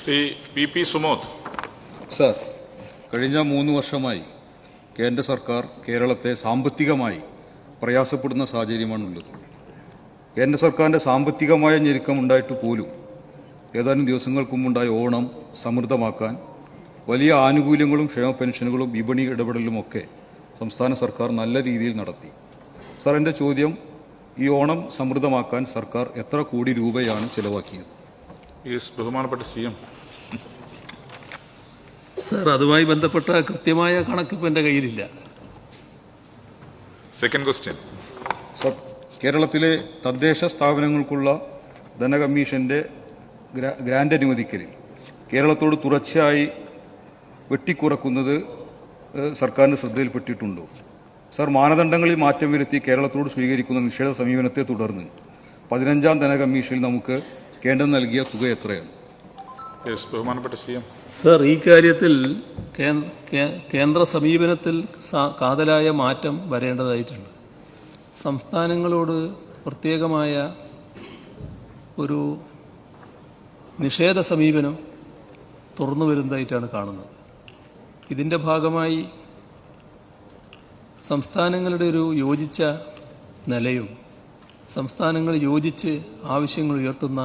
Shri P P Sumod. Sir, കഴിഞ്ഞ 3 വർഷമായി കേന്ദ്ര സർക്കാർ കേരളത്തെ സാമ്പത്തികമായി പ്രയാസപ്പെടുന്ന സാഹചര്യമാണുള്ളത്. കേന്ദ്ര സർക്കാരിൻ്റെ സാമ്പത്തികമായ ഞെരുക്കമുണ്ടായിട്ട് പോലും ഏതാനും ദിവസങ്ങൾക്ക് മുമ്പുണ്ടായ ഓണം സമൃദ്ധമാക്കാൻ വലിയ ആനുകൂല്യങ്ങളും ക്ഷേമ പെൻഷനുകളും വിപണി ഇടപെടലുമൊക്കെ സംസ്ഥാന സർക്കാർ നല്ല രീതിയിൽ നടത്തി. സർ, എൻ്റെ ചോദ്യം, ഈ ഓണം സമൃദ്ധമാക്കാൻ സർക്കാർ എത്ര കോടി രൂപയാണ് ചെലവാക്കിയത്? ബഹുമാനപ്പെട്ട CM. സർ, അതുമായി ബന്ധപ്പെട്ട കൃത്യമായ കണക്ക് ഇപ്പോൾ എൻ്റെ കയ്യിലില്ല. Second question. സർ, കേരളത്തിലെ തദ്ദേശ സ്ഥാപനങ്ങൾക്കുള്ള ധനകമ്മീഷൻ്റെ ഗ്രാന്റ് അനുവദിക്കലിൽ കേരളത്തോട് തുടർച്ചയായി വെട്ടിക്കുറക്കുന്നത് സർക്കാരിൻ്റെ ശ്രദ്ധയിൽപ്പെട്ടിട്ടുണ്ടോ? സർ, മാനദണ്ഡങ്ങളിൽ മാറ്റം വരുത്തി കേരളത്തോട് സ്വീകരിക്കുന്ന നിഷേധ സമീപനത്തെ തുടർന്ന് 15ാം ധനകമ്മീഷനിൽ നമുക്ക് കേന്ദ്രം നൽകിയ തുക എത്രയാണ്? ബഹുമാനപ്പെട്ട CM. സർ, ഈ കാര്യത്തിൽ കേന്ദ്ര സമീപനത്തിൽ കാതലായ മാറ്റം വരേണ്ടതായിട്ടുണ്ട്. സംസ്ഥാനങ്ങളോട് പ്രത്യേകമായ ഒരു നിഷേധ സമീപനം തുറന്നു വരുന്നതായിട്ടാണ് കാണുന്നത്. ഇതിൻ്റെ ഭാഗമായി സംസ്ഥാനങ്ങളുടെ ഒരു യോജിച്ച നിലയും സംസ്ഥാനങ്ങൾ യോജിച്ച് ആവശ്യങ്ങൾ ഉയർത്തുന്ന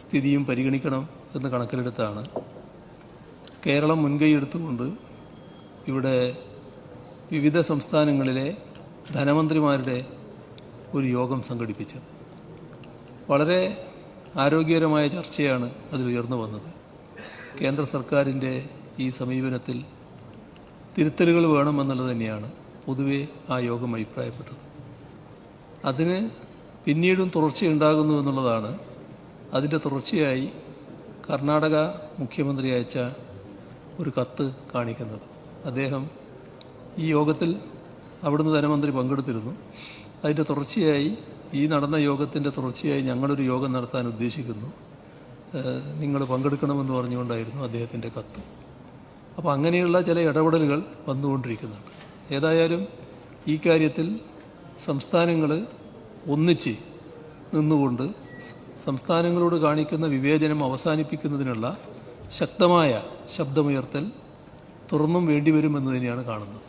സ്ഥിതിയും പരിഗണിക്കണം എന്ന് കണക്കിലെടുത്താണ് കേരളം മുൻകൈയെടുത്തുകൊണ്ട് ഇവിടെ വിവിധ സംസ്ഥാനങ്ങളിലെ ധനമന്ത്രിമാരുടെ ഒരു യോഗം സംഘടിപ്പിച്ചത്. വളരെ ആരോഗ്യകരമായ ചർച്ചയാണ് അതിലുയർന്നു വന്നത്. കേന്ദ്ര സർക്കാരിൻ്റെ ഈ സമീപനത്തിൽ തിരുത്തലുകൾ വേണമെന്നുള്ളത് തന്നെയാണ് പൊതുവെ ആ യോഗം അഭിപ്രായപ്പെട്ടത്. അതിന് പിന്നീടും തുടർച്ചയുണ്ടാകുന്നു എന്നുള്ളതാണ് അതിൻ്റെ തുടർച്ചയായി കർണാടക മുഖ്യമന്ത്രി അയച്ച ഒരു കത്ത് കാണിക്കുന്നത്. അദ്ദേഹം ഈ യോഗത്തിൽ അവിടുന്ന് ധനമന്ത്രി പങ്കെടുത്തിരുന്നു. അതിൻ്റെ തുടർച്ചയായി ഈ നടന്ന യോഗത്തിൻ്റെ തുടർച്ചയായി ഞങ്ങളൊരു യോഗം നടത്താൻ ഉദ്ദേശിക്കുന്നു, നിങ്ങൾ പങ്കെടുക്കണമെന്ന് പറഞ്ഞുകൊണ്ടായിരുന്നു അദ്ദേഹത്തിൻ്റെ കത്ത്. അപ്പോൾ അങ്ങനെയുള്ള ചില ഇടപെടലുകൾ വന്നുകൊണ്ടിരിക്കുന്നുണ്ട്. ഏതായാലും ഈ കാര്യത്തിൽ സംസ്ഥാനങ്ങൾ ഒന്നിച്ച് നിന്നുകൊണ്ട് സംസ്ഥാനങ്ങളോട് കാണിക്കുന്ന വിവേചനം അവസാനിപ്പിക്കുന്നതിനുള്ള ശക്തമായ ശബ്ദമുയർത്തൽ തുറന്നും വേണ്ടിവരുമെന്ന് തന്നെയാണ് കാണുന്നത്.